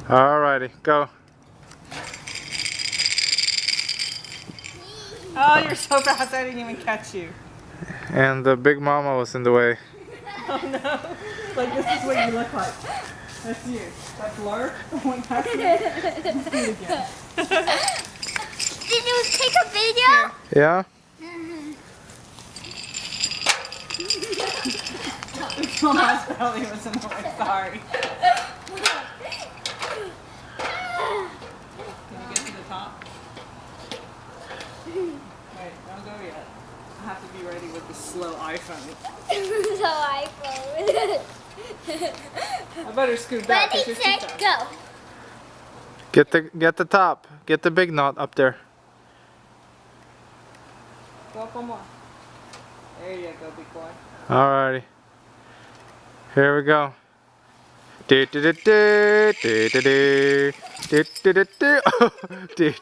Alrighty, go. Oh, you're so fast I didn't even catch you. And the big mama was in the way. Oh no. Like this is what you look like. That's you. That's Lurk. Oh, that's me. Let's do it again. Did you take a video? Yeah? Mama's belly was in the way. Sorry. Can you get to the top? Wait, don't go yet. I have to be ready with the slow iPhone. So iPhone. I better scoot back. Ready, 'cause you're too set, fast. go. Get the top. Get the big knot up there. Go up one more. There you go, big boy. Alrighty. Here we go. Do do do do do do do do do do do.